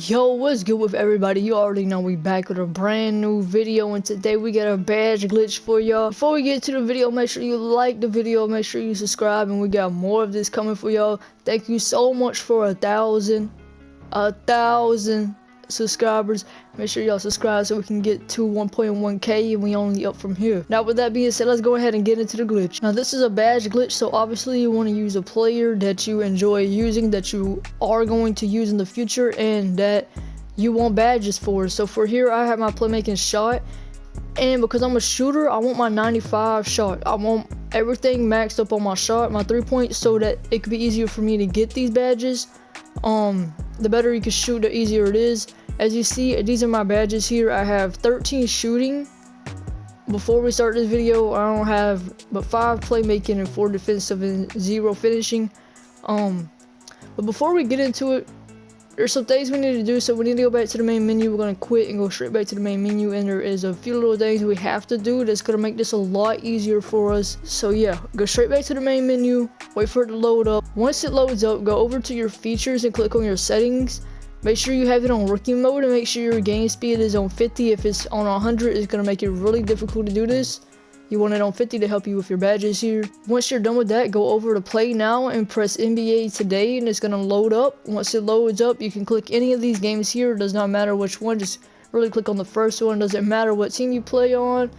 Yo, what's good with everybody? You already know we back with a brand new video, and today we got a badge glitch for y'all. Before we get to the video, make sure you like the video, make sure you subscribe, and we got more of this coming for y'all. Thank you so much for a thousand subscribers. Make sure y'all subscribe so we can get to 1.1k, and we only up from here. Now with that being said, let's go ahead and get into the glitch. Now this is a badge glitch, so obviously you want to use a player that you enjoy using, that you are going to use in the future, and that you want badges for. So for here I have my playmaking shot, and because I'm a shooter, I want my 95 shot. I want everything maxed up on my shot, my 3-point, so that it could be easier for me to get these badges. The better you can shoot, the easier it is. As you see, these are my badges here. I have 13 shooting. Before we start this video, I don't have but 5 playmaking and 4 defensive and 0 finishing. But before we get into it, there's some things we need to do. So we need to go back to the main menu. We're gonna quit and go straight back to the main menu, and there is a few little things we have to do that's gonna make this a lot easier for us. So yeah, go straight back to the main menu, wait for it to load up. Once it loads up, go over to your features and click on your settings. Make sure you have it on rookie mode, and make sure your game speed is on 50. If it's on 100, it's gonna make it really difficult to do this. You want it on 50 to help you with your badges here. Once you're done with that, go over to play now and press NBA today, and it's gonna load up. Once it loads up, you can click any of these games here. It does not matter which one, just really click on the first one. Doesn't matter what team you play on,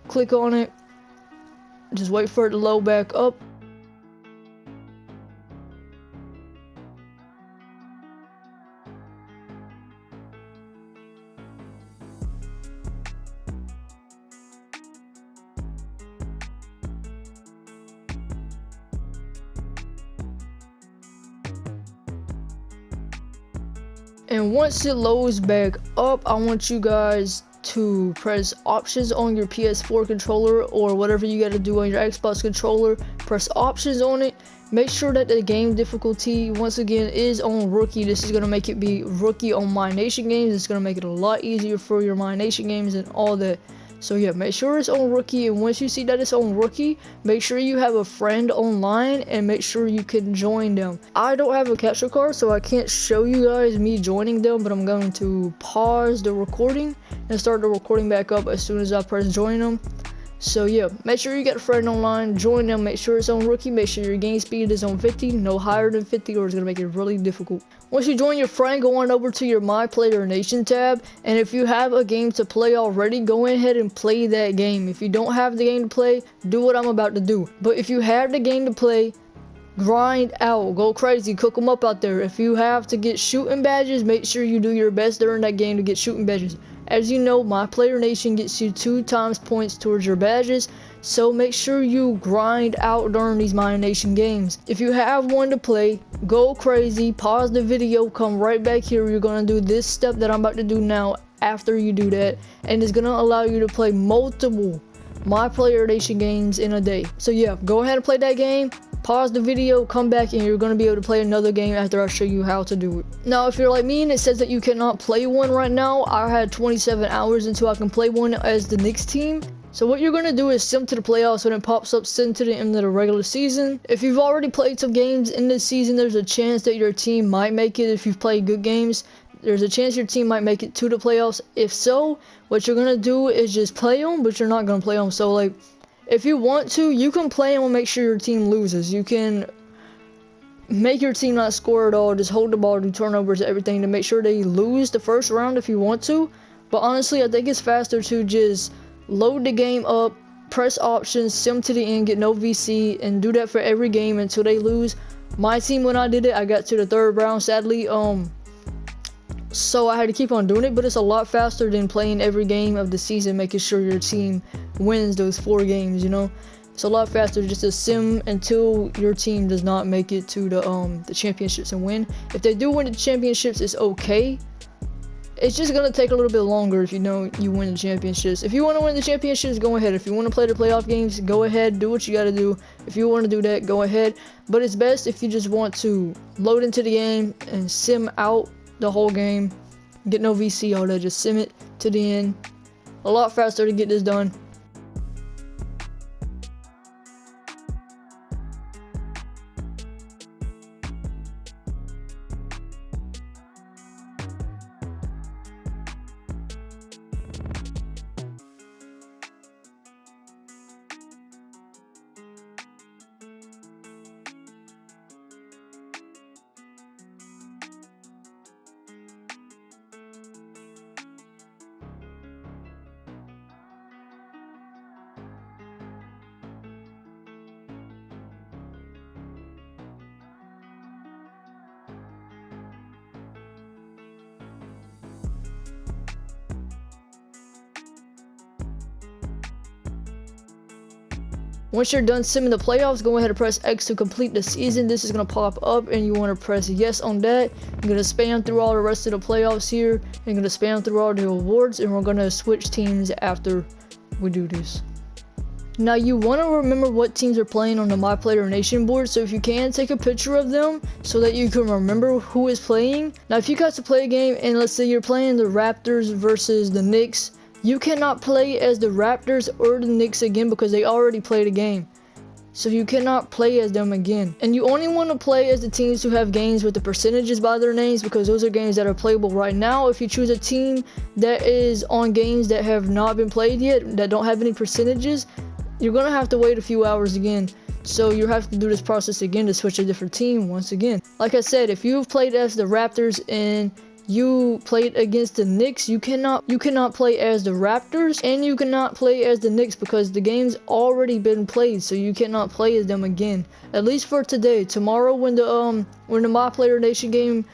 click on it. Just wait for it to load back up. And once it loads back up, I want you guys to press options on your PS4 controller, or whatever you gotta do on your Xbox controller. Press options on it. Make sure that the game difficulty, once again, is on rookie. This is gonna make it be rookie on My Nation games. It's gonna make it a lot easier for your My Nation games and all that. So yeah, make sure it's on rookie, and once you see that it's on rookie, make sure you have a friend online and make sure you can join them. I don't have a capture card, so I can't show you guys me joining them, but I'm going to pause the recording and start the recording back up as soon as I press join them. So yeah, make sure you get a friend online, join them, make sure it's on rookie, make sure your game speed is on 50, no higher than 50, or it's gonna make it really difficult. Once you join your friend, go on over to your My Player Nation tab, and if you have a game to play already, go ahead and play that game. If you don't have the game to play, do what I'm about to do. But if you have the game to play, grind out, go crazy, cook them up out there. If you have to get shooting badges, make sure you do your best during that game to get shooting badges. As you know, My Player Nation gets you 2 times points towards your badges, so make sure you grind out during these My Nation games. If you have one to play, go crazy, pause the video, come right back here. You're gonna do this step that I'm about to do now after you do that, and it's gonna allow you to play multiple My Player Nation games in a day. So yeah, go ahead and play that game. Pause the video, come back, and you're going to be able to play another game after I show you how to do it. Now, if you're like me and it says that you cannot play one right now, I had 27 hours until I can play one as the Knicks team. So what you're going to do is sim to the playoffs. When it pops up, send to the end of the regular season. If you've already played some games in this season, there's a chance that your team might make it. If you've played good games, there's a chance your team might make it to the playoffs. If so, what you're going to do is just play them, but you're not going to play them. So like, if you want to, you can play them and make sure your team loses. You can make your team not score at all, just hold the ball, do turnovers, everything to make sure they lose the first round if you want to. But honestly, I think it's faster to just load the game up, press options, sim to the end, get no VC, and do that for every game until they lose. My team, when I did it, I got to the 3rd round, sadly, so I had to keep on doing it, but it's a lot faster than playing every game of the season, making sure your team wins those 4 games, you know? It's a lot faster just to sim until your team does not make it to the championships and win. If they do win the championships, it's okay. It's just gonna take a little bit longer if you know you win the championships. If you want to win the championships, go ahead. If you want to play the playoff games, go ahead, do what you gotta do. If you want to do that, go ahead. But it's best if you just want to load into the game and sim out the whole game, get no VC, all that, just sim it to the end. A lot faster to get this done. Once you're done simming the playoffs, go ahead and press X to complete the season. This is going to pop up and you want to press yes on that. You're going to spam through all the rest of the playoffs here. You're going to spam through all the awards, and we're going to switch teams after we do this. Now you want to remember what teams are playing on the My Player Nation board, so if you can, take a picture of them so that you can remember who is playing. Now if you got to play a game and let's say you're playing the Raptors versus the Knicks, you cannot play as the Raptors or the Knicks again because they already played a game. So you cannot play as them again. And you only want to play as the teams who have games with the percentages by their names, because those are games that are playable right now. If you choose a team that is on games that have not been played yet, that don't have any percentages, you're going to have to wait a few hours again. So you have to do this process again to switch a different team once again. Like I said, if you've played as the Raptors and you played against the Knicks, you cannot play as the Raptors, and you cannot play as the Knicks because the game's already been played, so you cannot play as them again. At least for today. Tomorrow when the My Player Nation game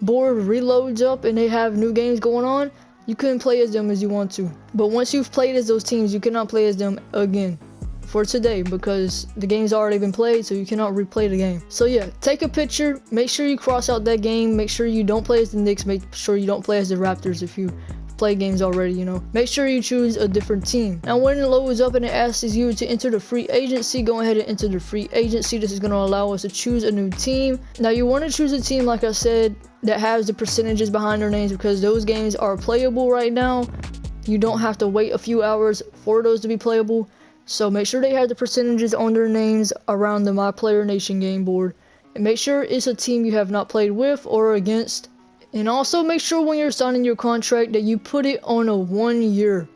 board reloads up and they have new games going on, you can play as them as you want to. But once you've played as those teams, you cannot play as them again for today because the game's already been played, so you cannot replay the game. So yeah, take a picture, make sure you cross out that game, make sure you don't play as the Knicks, make sure you don't play as the Raptors if you play games already, you know. Make sure you choose a different team. Now when it loads up and it asks you to enter the free agency, go ahead and enter the free agency. This is going to allow us to choose a new team. Now you want to choose a team, like I said, that has the percentages behind their names because those games are playable right now. You don't have to wait a few hours for those to be playable. So make sure they have the percentages on their names around the My Player Nation game board. And make sure it's a team you have not played with or against. And also make sure when you're signing your contract that you put it on a 1 year.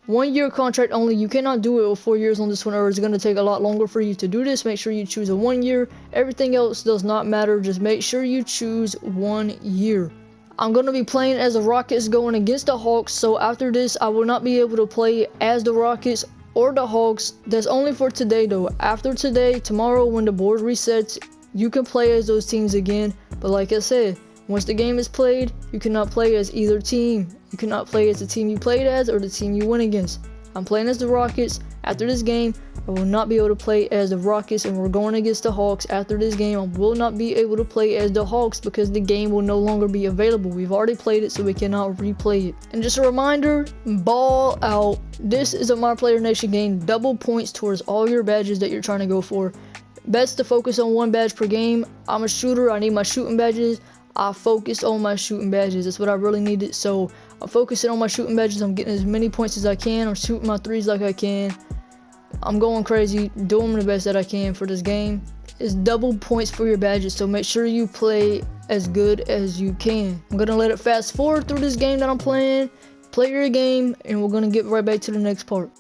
1 year contract only. You cannot do it with 4 years on this one, or it's going to take a lot longer for you to do this. Make sure you choose a 1 year. Everything else does not matter. Just make sure you choose 1 year. I'm going to be playing as the Rockets going against the Hawks. So after this, I will not be able to play as the Rockets or the Hawks. That's only for today though. After today, tomorrow when the board resets, you can play as those teams again. But like I said, once the game is played, you cannot play as either team. You cannot play as the team you played as or the team you went against. I'm playing as the Rockets. After this game, I will not be able to play as the Rockets, and we're going against the Hawks. After this game, I will not be able to play as the Hawks because the game will no longer be available. We've already played it, so we cannot replay it. And just a reminder, ball out. This is a My Player Nation game. Double points towards all your badges that you're trying to go for. Best to focus on 1 badge per game. I'm a shooter. I need my shooting badges. I focus on my shooting badges. That's what I really needed. So I'm focusing on my shooting badges. I'm getting as many points as I can. I'm shooting my threes like I can. I'm going crazy, doing the best that I can for this game. It's double points for your badges, so make sure you play as good as you can. I'm going to let it fast forward through this game that I'm playing. Play your game, and we're going to get right back to the next part.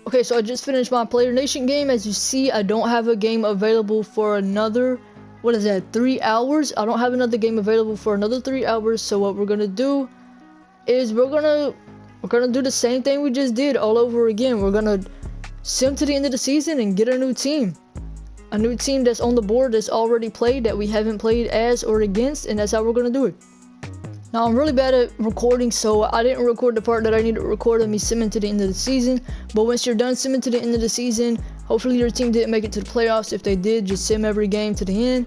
Okay, so I just finished my Player Nation game. As you see, I don't have a game available for another, what is that, 3 hours? I don't have another game available for another 3 hours. So what we're gonna do is we're gonna do the same thing we just did all over again. We're gonna sim to the end of the season and get a new team. A new team that's on the board that's already played that we haven't played as or against, and that's how we're gonna do it. Now, I'm really bad at recording, so I didn't record the part that I need to record of me simming to the end of the season. But once you're done simming to the end of the season, hopefully your team didn't make it to the playoffs. If they did, just sim every game to the end.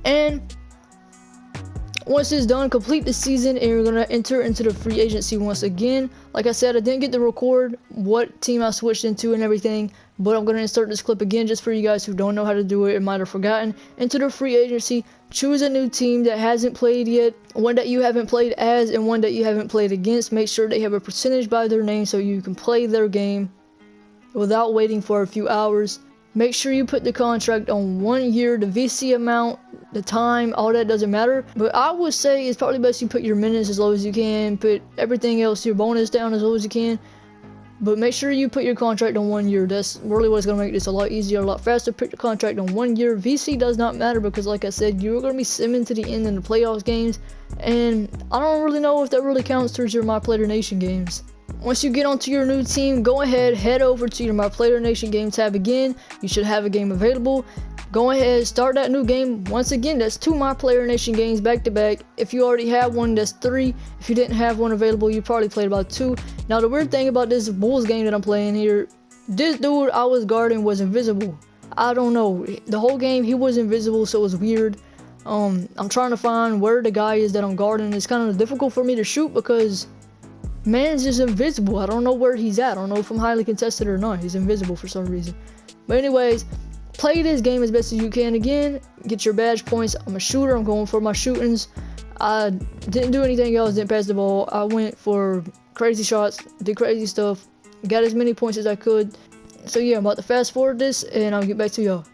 And once it's done, complete the season, and you're gonna enter into the free agency once again. Like I said, I didn't get to record what team I switched into and everything, but I'm gonna insert this clip again just for you guys who don't know how to do it and might have forgotten. Enter the free agency, choose a new team that hasn't played yet, one that you haven't played as, and one that you haven't played against. Make sure they have a percentage by their name so you can play their game without waiting for a few hours. Make sure you put the contract on 1 year, the VC amount, the time, all that doesn't matter. But I would say it's probably best you put your minutes as low as you can, put everything else, your bonus down as low as you can. But make sure you put your contract on 1 year. That's really what's going to make this a lot easier, a lot faster. Put your contract on 1 year. VC does not matter because, like I said, you're going to be simming to the end in the playoffs games. And I don't really know if that really counts towards your My Player Nation games. Once you get onto your new team, go ahead, head over to your My Player Nation game tab again. You should have a game available. Go ahead, start that new game. Once again, that's 2 My Player Nation games back to back. If you already have one, that's 3. If you didn't have one available, you probably played about 2. Now, the weird thing about this Bulls game that I'm playing here, this dude I was guarding was invisible. I don't know. The whole game, he was invisible, so it was weird. I'm trying to find where the guy is that I'm guarding. It's kind of difficult for me to shoot because man's just invisible. I don't know where he's at. I don't know if I'm highly contested or not. He's invisible for some reason. But anyways, play this game as best as you can again. Get your badge points. I'm a shooter. I'm going for my shootings. I didn't do anything else. Didn't pass the ball. I went for crazy shots. Did crazy stuff. Got as many points as I could. So yeah, I'm about to fast forward this and I'll get back to y'all.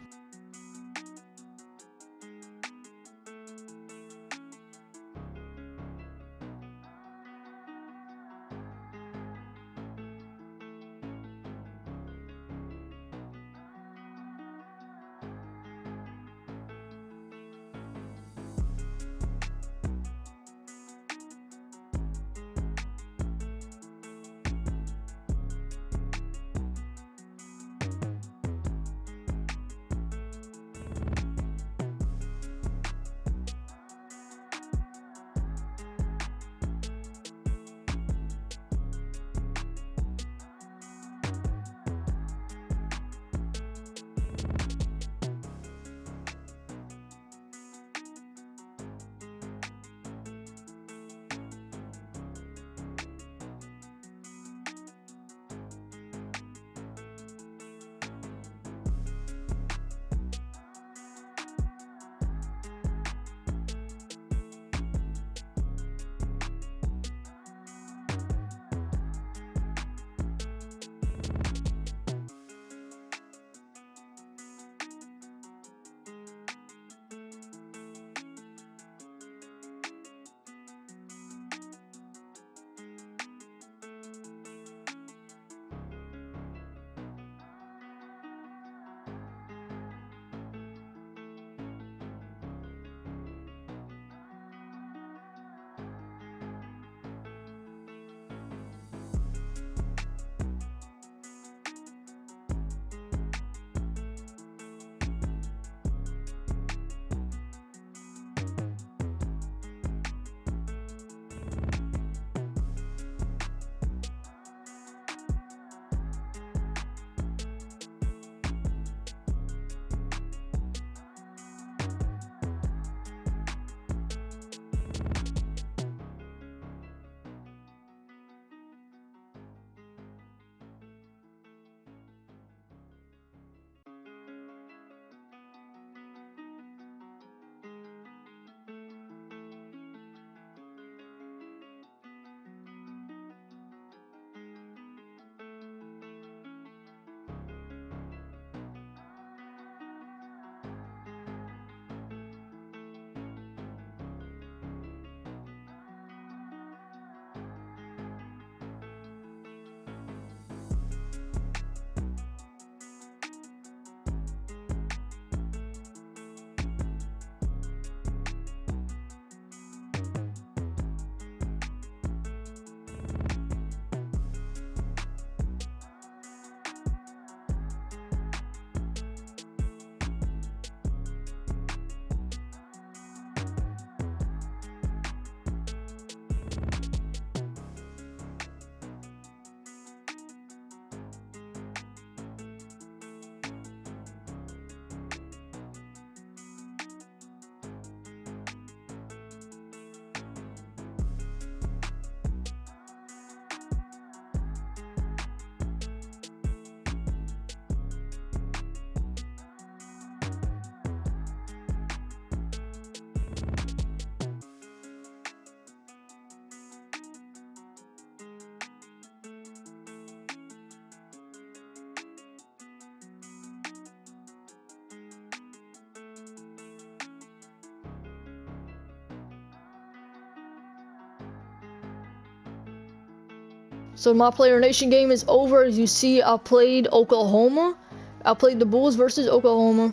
So my Player Nation game is over. As you see, I played Oklahoma. I played the Bulls versus Oklahoma.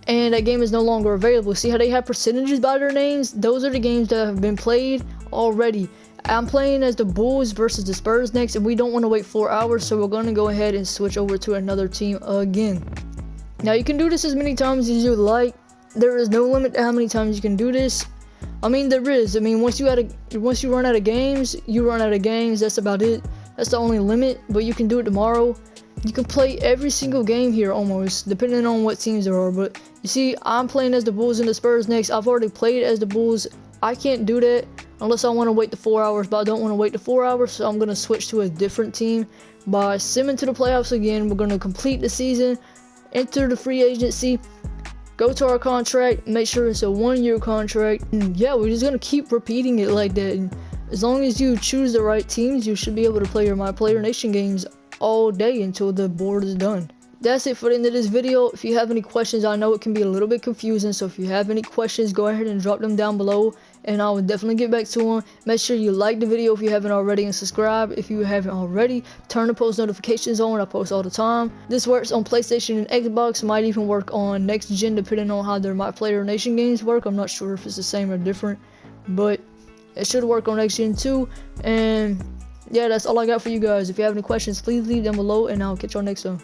And that game is no longer available. See how they have percentages by their names? Those are the games that have been played already. I'm playing as the Bulls versus the Spurs next, and we don't want to wait 4 hours, so we're going to go ahead and switch over to another team again. Now, you can do this as many times as you like. There is no limit to how many times you can do this. I mean, there is. I mean, once you run out of games, you run out of games. That's about it. That's the only limit, but you can do it tomorrow. You can play every single game here almost, depending on what teams there are. But you see, I'm playing as the Bulls and the Spurs next. I've already played as the Bulls. I can't do that unless I want to wait the 4 hours, but I don't want to wait the 4 hours, so I'm going to switch to a different team. By simming to the playoffs again, we're going to complete the season, enter the free agency, go to our contract, make sure it's a 1-year contract, and yeah, we're just going to keep repeating it like that. And as long as you choose the right teams, you should be able to play your My Player Nation games all day until the board is done. That's it for the end of this video. If you have any questions, I know it can be a little bit confusing, so if you have any questions, go ahead and drop them down below, and I will definitely get back to them. Make sure you like the video if you haven't already, and subscribe if you haven't already. Turn the post notifications on. I post all the time. This works on PlayStation and Xbox. Might even work on next gen depending on how their My Player Nation games work. I'm not sure if it's the same or different, but it should work on next gen too. And yeah, that's all I got for you guys. If you have any questions, please leave them below, and I'll catch y'all next time.